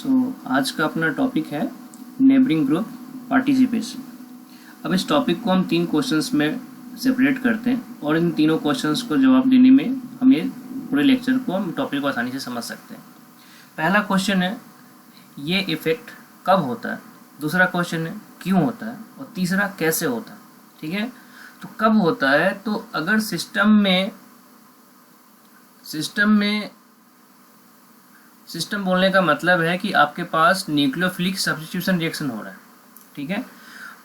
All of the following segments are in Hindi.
आज का अपना टॉपिक है नेबरिंग ग्रुप पार्टिसिपेशन। अब इस टॉपिक को हम 3 क्वेश्चंस में सेपरेट करते हैं और इन तीनों क्वेश्चंस को जवाब देने में हमें पूरे लेक्चर को हम टॉपिक को आसानी से समझ सकते हैं। पहला क्वेश्चन है ये इफेक्ट कब होता है, दूसरा क्वेश्चन है क्यों होता है और तीसरा कैसे होता है। ठीक है, तो कब होता है तो अगर सिस्टम बोलने का मतलब है कि आपके पास न्यूक्लियोफिलिक सब्स्टिट्यूशन रिएक्शन हो रहा है। ठीक है,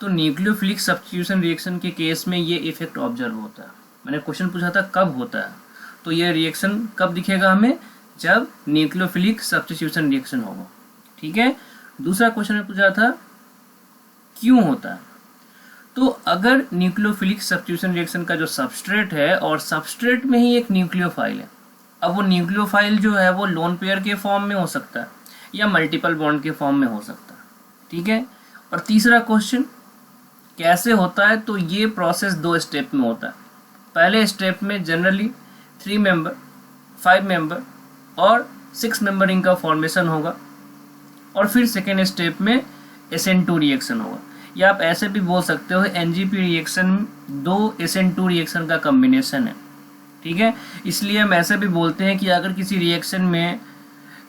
तो न्यूक्लियोफिलिक सब्स्टिट्यूशन रिएक्शन के केस में ये इफेक्ट ऑब्जर्व होता है। मैंने क्वेश्चन पूछा था कब होता है, तो ये रिएक्शन कब दिखेगा हमें, जब न्यूक्लियोफिलिक सब्स्टिट्यूशन रिएक्शन होगा। ठीक है, दूसरा क्वेश्चन में पूछा था क्यों होता है, तो अगर न्यूक्लियोफिलिक सब्स्टिट्यूशन रिएक्शन का जो सबस्ट्रेट है और सबस्ट्रेट में ही एक न्यूक्लियोफाइल है, अब वो न्यूक्लियोफाइल जो है वो लोन पेयर के फॉर्म में हो सकता है या मल्टीपल बॉन्ड के फॉर्म में हो सकता है। ठीक है, और तीसरा क्वेश्चन कैसे होता है, तो ये प्रोसेस 2 स्टेप में होता है। पहले स्टेप में जनरली 3 मेंबर, 5 मेंबर और 6 मेंबरिंग का फॉर्मेशन होगा और फिर सेकेंड स्टेप में SN2 रिएक्शन होगा, या आप ऐसे भी बोल सकते हो NGP रिएक्शन 2 SN2 रिएक्शन का कॉम्बिनेशन है। ठीक है, इसलिए हम ऐसे भी बोलते हैं कि अगर किसी रिएक्शन में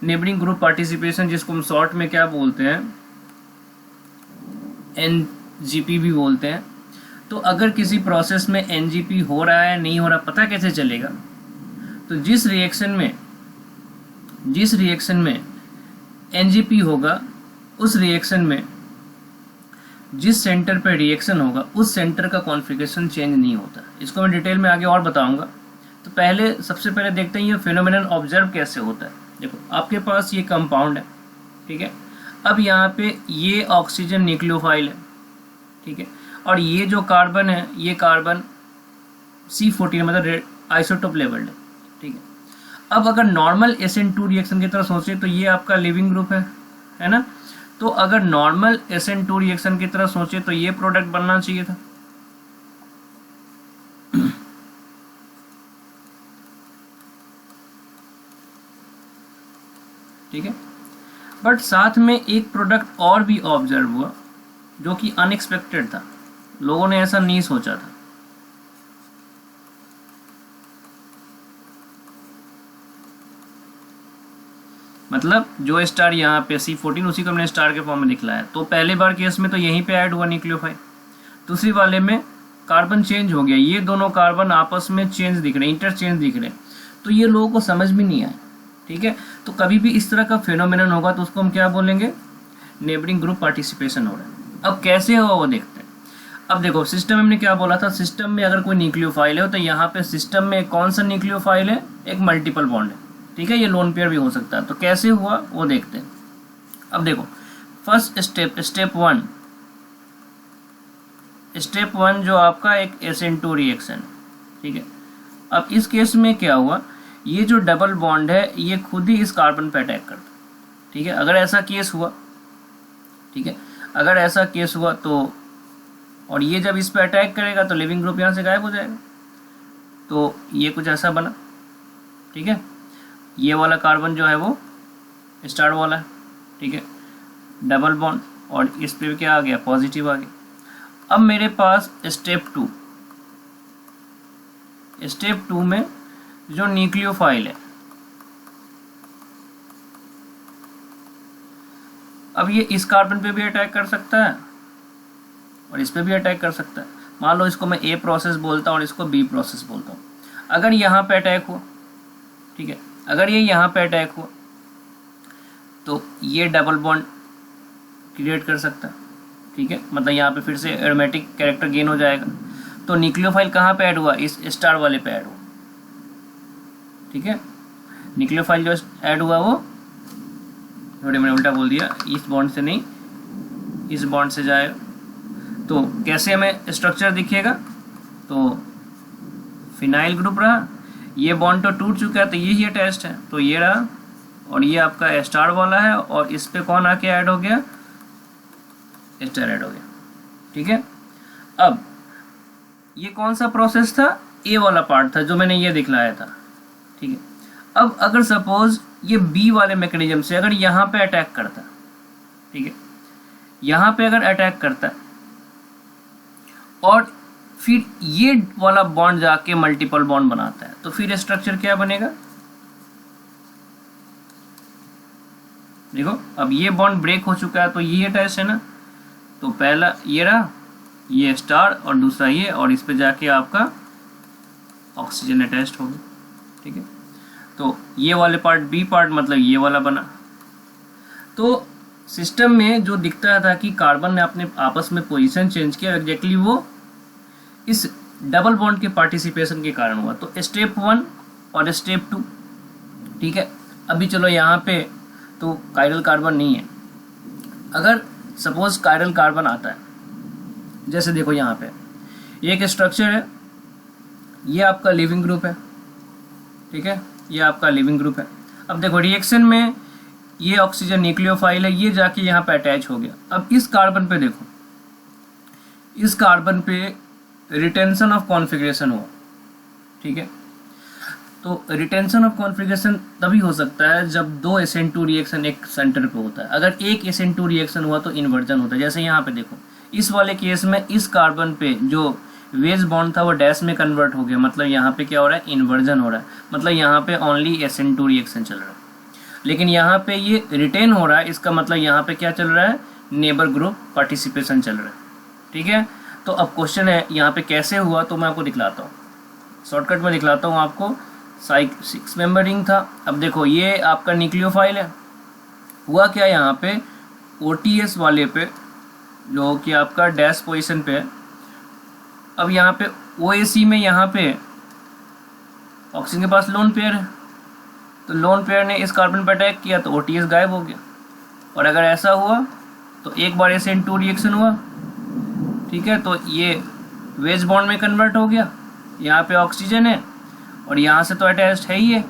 नेबरिंग ग्रुप पार्टिसिपेशन, जिसको हम शॉर्ट में क्या बोलते हैं NGP भी बोलते हैं, तो अगर किसी प्रोसेस में NGP हो रहा है नहीं हो रहा पता कैसे चलेगा, तो जिस रिएक्शन में NGP होगा उस रिएक्शन में जिस सेंटर पर रिएक्शन होगा उस सेंटर का कॉन्फ़िगरेशन चेंज नहीं होता। इसको मैं डिटेल में आगे और बताऊंगा। तो सबसे पहले देखते हैं ये फिनोमेनन ऑब्जर्व कैसे होता है। देखो आपके पास ये कंपाउंड है, ठीक है, अब यहाँ पे ये ऑक्सीजन न्यूक्लियोफाइल है, ठीक है, और ये जो कार्बन है ये कार्बन C14 मतलब आइसोटोप लेवल्ड है। ठीक है, अब अगर नॉर्मल SN2 रिएक्शन की तरह सोचे तो ये आपका लिविंग ग्रुप है ना, तो अगर नॉर्मल SN2 रिएक्शन की तरह सोचे तो ये प्रोडक्ट बनना चाहिए था। ठीक है, बट साथ में एक प्रोडक्ट और भी ऑब्जर्व हुआ जो कि अनएक्सपेक्टेड था, लोगों ने ऐसा नहीं सोचा था। मतलब जो स्टार यहाँ पे C14 उसी को हमने स्टार के फॉर्म में दिखलाया, तो पहले बार केस में तो यहीं पे ऐड हुआ न्यूक्लियोफाइल, दूसरी वाले में कार्बन चेंज हो गया, ये दोनों कार्बन आपस में चेंज दिख रहे हैं, इंटरचेंज दिख रहे हैं, तो ये लोगों को समझ में नहीं आया। ठीक है, तो कभी भी इस तरह का फिनोमेनन होगा तो उसको हम क्या बोलेंगे, नेबरिंग ग्रुप पार्टिसिपेशन हो रहा है। अब कैसे होगा वो देखते हैं। अब देखो सिस्टम में हमने क्या बोला था, सिस्टम में अगर कोई न्यूक्लियोफाइल है तो यहाँ पे सिस्टम में कौन सा न्यूक्लियोफाइल है, एक मल्टीपल बॉन्ड है। ठीक है, ये लोन पेयर भी हो सकता है, तो कैसे हुआ वो देखते हैं। अब देखो फर्स्ट स्टेप वन जो आपका एक SN2 रिएक्शन है। ठीक है, अब इस केस में क्या हुआ, ये जो डबल बॉन्ड है ये खुद ही इस कार्बन पे अटैक करता है। ठीक है, अगर ऐसा केस हुआ, ठीक है, अगर ऐसा केस हुआ तो, और ये जब इस पे अटैक करेगा तो लिविंग ग्रुप यहाँ से गायब हो जाएगा, तो ये कुछ ऐसा बना। ठीक है, ये वाला कार्बन जो है वो स्टार वाला है, ठीक है, डबल बॉन्ड, और इस पे क्या आ गया, पॉजिटिव आ गया। अब मेरे पास स्टेप टू में जो न्यूक्लियोफाइल है, अब ये इस कार्बन पे भी अटैक कर सकता है और इस पे भी अटैक कर सकता है। मान लो इसको मैं A प्रोसेस बोलता हूँ और इसको B प्रोसेस बोलता हूँ। अगर यहाँ पे अटैक हुआ, ठीक है, अगर ये यहाँ पे अटैक हुआ तो ये डबल बॉन्ड क्रिएट कर सकता है। ठीक है, मतलब यहाँ पे फिर से एरोमेटिक कैरेक्टर गेन हो जाएगा, तो न्यूक्लियोफाइल कहाँ पे ऐड हुआ, इस स्टार वाले पे ऐड हुआ। ठीक है, न्यूक्लियोफाइल जो ऐड हुआ वो, थोड़ी मैंने उल्टा बोल दिया, इस बॉन्ड से नहीं इस बॉन्ड से जाएगा। तो कैसे हमें स्ट्रक्चर दिखेगा, तो फिनाइल ग्रुप रहा, ये बॉन्ड तो टूट चुका है तो ये ही अटैच्ड है, तो ये रहा, और ये आपका स्टार वाला है और इस पे कौन आके ऐड हो गया, स्टार ऐड हो गया। ठीक है, अब ये कौन सा प्रोसेस था, A वाला पार्ट था जो मैंने ये दिखलाया था। ठीक है, अब अगर सपोज ये बी वाले मैकेनिज्म से अगर यहाँ पे अटैक करता है, ठीक है, यहाँ पे अगर अटैक करता है और फिर ये वाला बॉन्ड जाके मल्टीपल बॉन्ड बनाता है, तो फिर स्ट्रक्चर क्या बनेगा? देखो अब ये बॉन्ड ब्रेक हो चुका है तो ये अटैच है ना, तो पहला ये रहा, ये स्टार और दूसरा ये, और इस पे जाके आपका ऑक्सीजन अटैच्ड हो गया, ठीक है। तो ये वाले पार्ट बी पार्ट मतलब ये वाला बना। तो सिस्टम में जो दिखता था कि कार्बन ने अपने आपस में पोजीशन चेंज किया, एग्जैक्टली वो इस डबल बॉन्ड के पार्टिसिपेशन के कारण हुआ। तो स्टेप 1 और स्टेप 2, ठीक है। अभी चलो यहाँ पे तो कायरल कार्बन नहीं है। अगर सपोज कायरल कार्बन आता है, जैसे देखो यहाँ पे एक स्ट्रक्चर है, ये आपका लिविंग ग्रुप है, ठीक है, ये आपका लिविंग ग्रुप है। अब देखो रिएक्शन में ये ऑक्सीजन न्यूक्लियोफाइल है, ये जाके यहाँ पे अटैच हो गया। अब इस कार्बन पे देखो, इस कार्बन पे रिटेंशन ऑफ कॉन्फ़िगरेशन हुआ, ठीक है। तो रिटेंशन ऑफ कॉन्फ़िगरेशन तभी हो सकता है जब दो SN2 रिएक्शन एक सेंटर पे होता है। अगर एक SN2 रिएक्शन हुआ तो इन्वर्जन होता है। जैसे यहाँ पे देखो, इस वाले केस में इस कार्बन पे जो वेज बॉन्ड था वो डैश में कन्वर्ट हो गया, मतलब यहाँ पे क्या हो रहा है? इन्वर्जन हो रहा है, मतलब यहाँ पे ओनली SN2 रिएक्शन चल रहा है। लेकिन यहाँ पे ये रिटेन हो रहा है, इसका मतलब यहाँ पे क्या चल रहा है? नेबर ग्रुप पार्टिसिपेशन चल रहा है, ठीक है। तो अब क्वेश्चन है यहाँ पे कैसे हुआ, तो मैं आपको दिखलाता हूँ, शॉर्टकट में दिखलाता हूँ आपको। 6 मेंबर रिंग था। अब देखो ये आपका न्यूक्लियोफाइल है। हुआ क्या यहाँ पे? OTS वाले पे जो कि आपका डैश पोजीशन पे है, अब यहाँ पे OAC में यहाँ पे ऑक्सीजन के पास लोन पेयर है, तो लोन पेयर ने इस कार्बन पर अटैक किया तो OTS गायब हो गया। और अगर ऐसा हुआ तो एक बार SN2 रिएक्शन हुआ, ठीक है, तो ये वेज बॉन्ड में कन्वर्ट हो गया, यहाँ पे ऑक्सीजन है और यहाँ से तो अटैच्ड है ही है,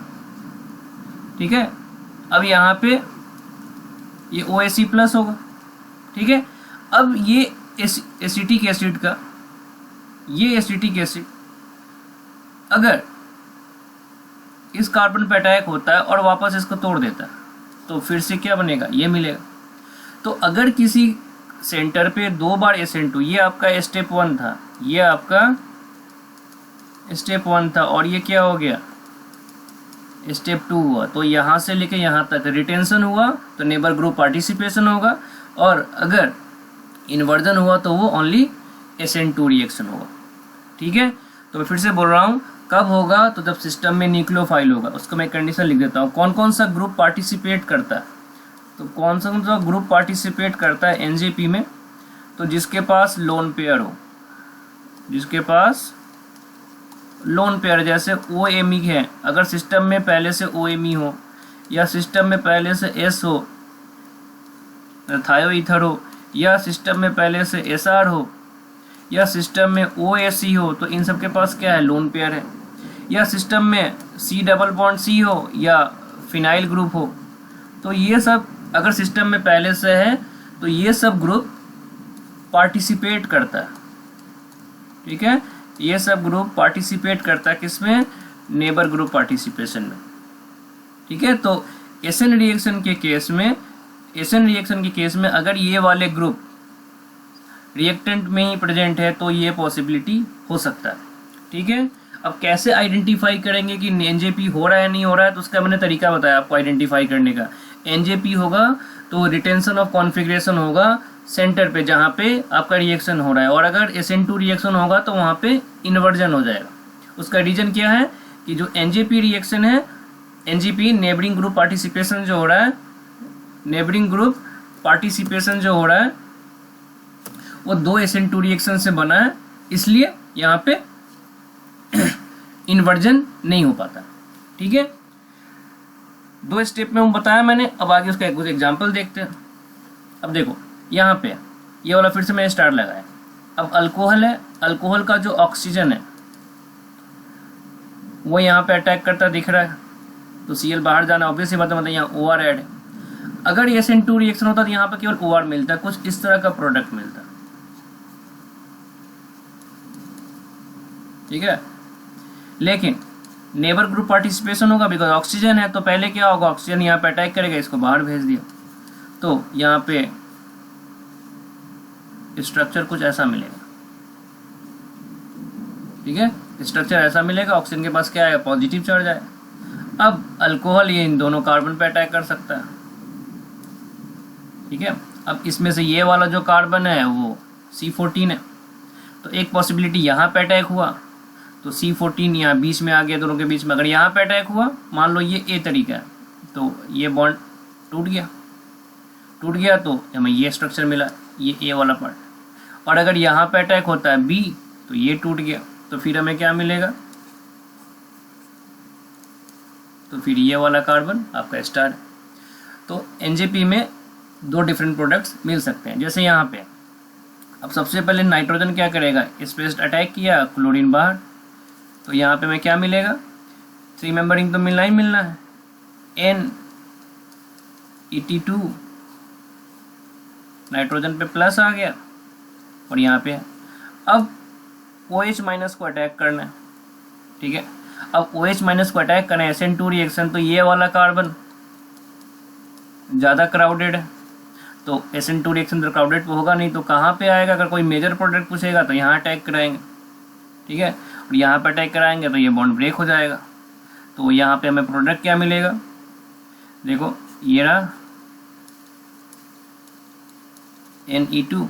ठीक है। अब यहाँ पे ये OAC प्लस होगा, ठीक है। अब ये एसिटिक एसिड का, ये एसिटिक एसिड अगर इस कार्बन पे अटैक होता है और वापस इसको तोड़ देता है तो फिर से क्या बनेगा? ये मिलेगा। तो अगर किसी सेंटर पे 2 बार SN2, ये आपका स्टेप 1 था, ये आपका स्टेप 1 था और ये क्या हो गया? स्टेप 2 हुआ, तो यहाँ से लेके यहाँ तक रिटेंशन हुआ तो नेबर ग्रुप पार्टिसिपेशन होगा, और अगर इन्वर्जन हुआ तो वो ओनली SN2 रिएक्शन होगा, ठीक है। तो मैं फिर से बोल रहा हूँ, कब होगा? तो जब सिस्टम में न्यूक्लियोफाइल होगा। उसको मैं कंडीशन लिख देता हूँ। कौन कौन सा ग्रुप पार्टिसिपेट करता है? तो कौन सा ग्रुप पार्टिसिपेट करता है NJP में? तो जिसके पास लोन पेयर हो, जिसके पास लोन पेयर, जैसे OMe है, अगर सिस्टम में पहले से OMe हो, या सिस्टम में पहले से S हो, थायोईथर हो, या सिस्टम में पहले से SR हो, या सिस्टम में OAC हो, तो इन सब के पास क्या है? लोन पेयर है। या सिस्टम में C डबल बॉन्ड C हो या फिनाइल ग्रुप हो, तो ये सब अगर सिस्टम में पहले से है तो ये सब ग्रुप पार्टिसिपेट करता है, ठीक है। ये सब ग्रुप पार्टिसिपेट करता है किसमें? नेबर ग्रुप पार्टिसिपेशन में, ठीक है। तो SN रिएक्शन के केस में अगर ये वाले ग्रुप रिएक्टेंट में ही प्रेजेंट है तो ये पॉसिबिलिटी हो सकता है, ठीक है। अब कैसे आइडेंटिफाई करेंगे कि NJP हो रहा है नहीं हो रहा है? तो उसका मैंने तरीका बताया आपको आइडेंटिफाई करने का। NJP होगा तो रिटेंशन ऑफ कॉन्फ़िगरेशन होगा सेंटर पे जहाँ पे आपका रिएक्शन हो रहा है, और अगर SN2 रिएक्शन होगा तो वहाँ पे इन्वर्जन हो जाएगा। उसका रीजन क्या है कि जो NJP रिएक्शन है, NJP नेबरिंग ग्रुप पार्टिसिपेशन जो हो रहा है, नेबरिंग ग्रुप पार्टिसिपेशन जो हो रहा है वो 2 SN2 रिएक्शन से बना है, इसलिए यहाँ पे इन्वर्जन नहीं हो पाता, ठीक है। 2 स्टेप में बताया मैंने। अब आगे उसका कुछ एग्जाम्पल देखते हैं। अब देखो यहाँ पे ये वाला फिर से मैंने स्टार लगाया। अब अल्कोहल है, अल्कोहल का जो ऑक्सीजन है वो यहाँ पे अटैक करता दिख रहा है, तो Cl बाहर जाना ऑब्वियस ही बात है, मतलब यहाँ OR ऐड है। अगर SN2 रिएक्शन होता तो यहाँ पे केवल OR मिलता, कुछ इस तरह का प्रोडक्ट मिलता, ठीक है। लेकिन नेबर ग्रुप पार्टिसिपेशन होगा, बिकॉज ऑक्सीजन है, तो पहले क्या होगा, ऑक्सीजन यहाँ पे अटैक करेगा, इसको बाहर भेज दिया, तो यहाँ पे स्ट्रक्चर कुछ ऐसा मिलेगा। ठीक है, स्ट्रक्चर ऐसा मिलेगा, ऑक्सीजन के पास क्या आएगा, पॉजिटिव चार्ज आए। अब अल्कोहल ये इन दोनों कार्बन पे अटैक कर सकता है। ठीक है, अब इसमें से ये वाला जो कार्बन है वो C14 है, तो एक पॉसिबिलिटी यहाँ पे अटैक हुआ तो C14 यहाँ बीच में आ गया दोनों के बीच में। अगर यहाँ पे अटैक हुआ, मान लो ये A तरीका है, तो ये बॉन्ड टूट गया तो हमें ये स्ट्रक्चर मिला, ये A वाला पार्ट। और अगर यहाँ पे अटैक होता है B, तो ये टूट गया, तो फिर हमें क्या मिलेगा, तो फिर ये वाला कार्बन आपका स्टार है। तो NJP में दो डिफरेंट प्रोडक्ट्स मिल सकते हैं। जैसे यहाँ पे अब सबसे पहले नाइट्रोजन क्या करेगा, इस पे अटैक किया, क्लोरीन बाहर, तो यहाँ पे हमें क्या मिलेगा, 3 मेंबरिंग तो मिलना ही मिलना है, NET2, नाइट्रोजन पे प्लस आ गया और यहाँ पे अब OH माइनस को अटैक करना है। ठीक है, अब OH माइनस को अटैक करना है, SN2 रिएक्शन, तो ये वाला कार्बन ज़्यादा क्राउडेड है, तो SN2 रिएक्शन तो क्राउडेड तो होगा नहीं, तो कहाँ पे आएगा, अगर कोई मेजर प्रोडक्ट पूछेगा तो यहाँ अटैक कराएंगे। ठीक है, और यहाँ पे अटैक कराएंगे तो ये बॉन्ड ब्रेक हो जाएगा, तो यहाँ पे हमें प्रोडक्ट क्या मिलेगा, देखो ये रहा Ne2,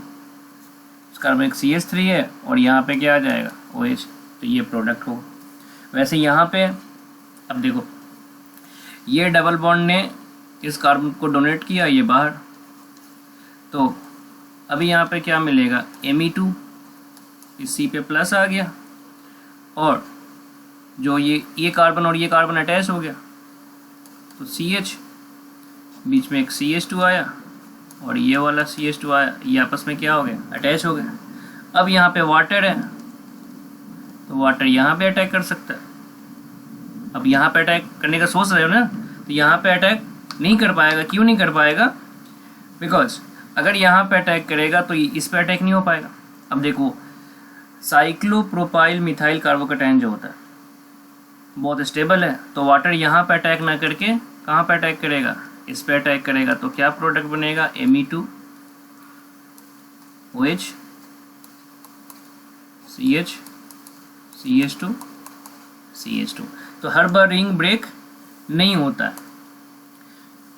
कार्बन एक CH3 है और यहाँ पे क्या आ जाएगा OH, तो ये प्रोडक्ट होगा। वैसे यहाँ पे अब देखो ये डबल बॉन्ड ने इस कार्बन को डोनेट किया, ये बाहर, तो अभी यहाँ पे क्या मिलेगा, Me2, इस C पे प्लस आ गया, और जो ये कार्बन और ये कार्बन अटैच हो गया, तो CH, बीच में एक CH2 आया और ये वाला CH2 आया, ये आपस में क्या हो गया, अटैच हो गया। अब यहाँ पे वाटर है, तो वाटर यहाँ पे अटैक कर सकता है। अब यहाँ पे अटैक करने का सोच रहे हो ना, तो यहाँ पे अटैक नहीं कर पाएगा। क्यों नहीं कर पाएगा, बिकॉज अगर यहाँ पे अटैक करेगा तो इस पे अटैक नहीं हो पाएगा। अब देखो साइक्लोप्रोपाइल मिथाइल कार्बोकैटायन जो होता है बहुत स्टेबल है, तो वाटर यहाँ पे अटैक ना करके कहाँ पे अटैक करेगा, इस पे अटैक करेगा, तो क्या प्रोडक्ट बनेगा, Me2 OH CH CH2 CH2। तो हर बार रिंग ब्रेक नहीं होता है।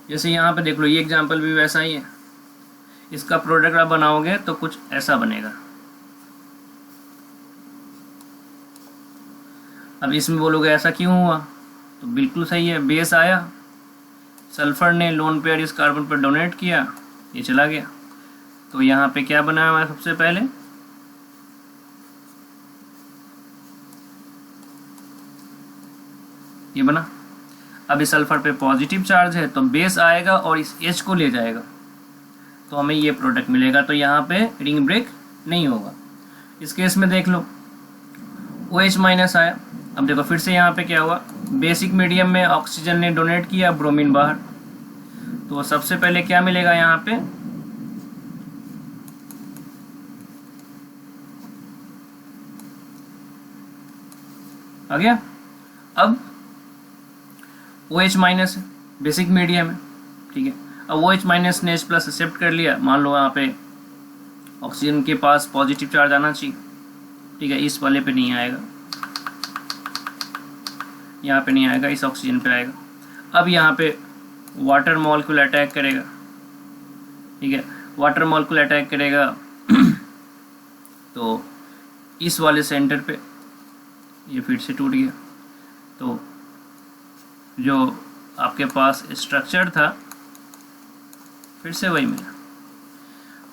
जैसे यहाँ पे देख लो, ये एग्जांपल भी वैसा ही है, इसका प्रोडक्ट आप बनाओगे तो कुछ ऐसा बनेगा। अब इसमें बोलोगे ऐसा क्यों हुआ, तो बिल्कुल सही है, बेस आया, सल्फर ने लोन पेयर इस कार्बन पर डोनेट किया, ये चला गया, तो यहाँ पे क्या बना हमारा, सबसे पहले ये बना। अब इस सल्फर पे पॉजिटिव चार्ज है, तो बेस आएगा और इस H को ले जाएगा, तो हमें ये प्रोडक्ट मिलेगा, तो यहाँ पे रिंग ब्रेक नहीं होगा। इस केस में देख लो OH माइनस आया। अब देखो फिर से यहाँ पे क्या हुआ, बेसिक मीडियम में ऑक्सीजन ने डोनेट किया, ब्रोमीन बाहर, तो सबसे पहले क्या मिलेगा, यहाँ पे आ गया। अब OH माइनस बेसिक मीडियम है, ठीक है, अब OH माइनस ने H प्लस एक्सेप्ट कर लिया, मान लो यहाँ पे ऑक्सीजन के पास पॉजिटिव चार्ज आना चाहिए, ठीक है, इस वाले पे नहीं आएगा, यहाँ पे नहीं आएगा, इस ऑक्सीजन पे आएगा। अब यहाँ पे वाटर मॉलिक्यूल अटैक करेगा, ठीक है, वाटर मॉलिक्यूल अटैक करेगा तो इस वाले सेंटर पे ये फिर से टूट गया, तो जो आपके पास स्ट्रक्चर था फिर से वही मिला।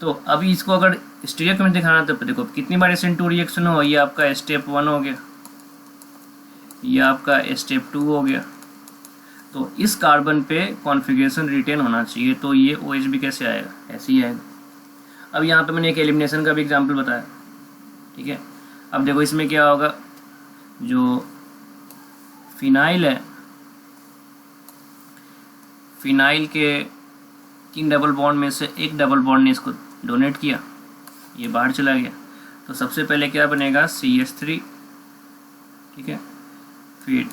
तो अभी इसको अगर स्टीरियो में दिखाना तो देखो कितनी बार SN2 रिएक्शन हो, ये आपका स्टेप 1 हो गया, ये आपका स्टेप 2 हो गया, तो इस कार्बन पे कॉन्फ़िगरेशन रिटेन होना चाहिए, तो ये OH भी कैसे आएगा, ऐसे ही आएगा। अब यहाँ पे मैंने एक एलिमिनेशन का भी एग्जांपल बताया, ठीक है। अब देखो इसमें क्या होगा, जो फिनाइल है, फिनाइल के 3 डबल बॉन्ड में से एक डबल बॉन्ड ने इसको डोनेट किया, ये बाहर चला गया, तो सबसे पहले क्या बनेगा, CH3, ठीक है, फिर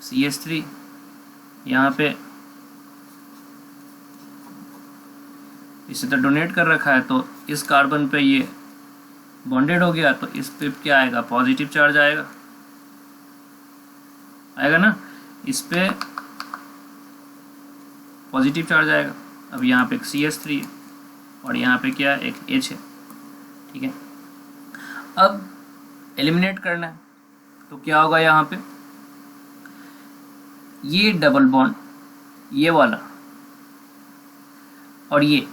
CH3 यहाँ पे इसे तो डोनेट कर रखा है, तो इस कार्बन पे ये बॉन्डेड हो गया, तो इस पे क्या आएगा, पॉजिटिव चार्ज आएगा ना, इस पे पॉजिटिव चार्ज आएगा। अब यहाँ पे एक CH3 है और यहाँ पे क्या है, एक H है, ठीक है। अब एलिमिनेट करना है, तो क्या होगा, यहाँ पे ये डबल बॉन्ड, ये वाला और ये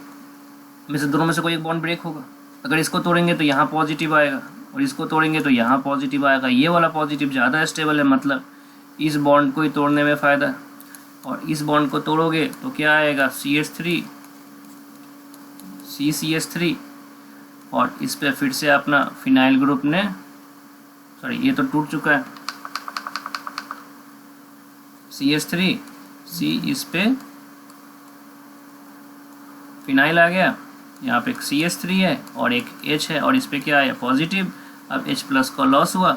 में से दोनों में से कोई एक बॉन्ड ब्रेक होगा। अगर इसको तोड़ेंगे तो यहाँ पॉजिटिव आएगा और इसको तोड़ेंगे तो यहाँ पॉजिटिव आएगा। ये वाला पॉजिटिव ज़्यादा स्टेबल है, मतलब इस बॉन्ड को ही तोड़ने में फ़ायदा है। और इस बॉन्ड को तोड़ोगे तो क्या आएगा, CH3 CCH3 और इस पे फिर से अपना फिनाइल ग्रुप ने, सॉरी ये तो टूट चुका है, CH3 C, इस पे फिनाइल आ गया, यहाँ पे एक CH3 है और एक H है और इस पे क्या है, पॉजिटिव। अब H प्लस का लॉस हुआ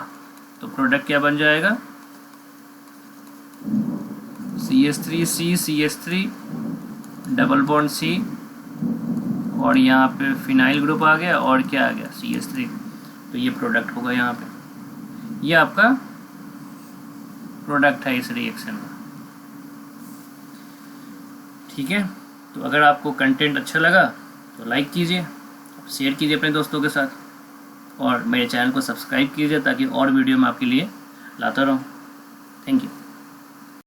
तो प्रोडक्ट क्या बन जाएगा, CH3C CH3 double bond C और यहाँ पे फिनाइल ग्रुप आ गया और क्या आ गया, CH3। तो ये प्रोडक्ट होगा, यहाँ पे ये आपका प्रोडक्ट है इस रिएक्शन का, ठीक है। तो अगर आपको कंटेंट अच्छा लगा तो लाइक कीजिए, शेयर कीजिए अपने दोस्तों के साथ और मेरे चैनल को सब्सक्राइब कीजिए ताकि और वीडियो मैं आपके लिए लाता रहूँ। Thank you.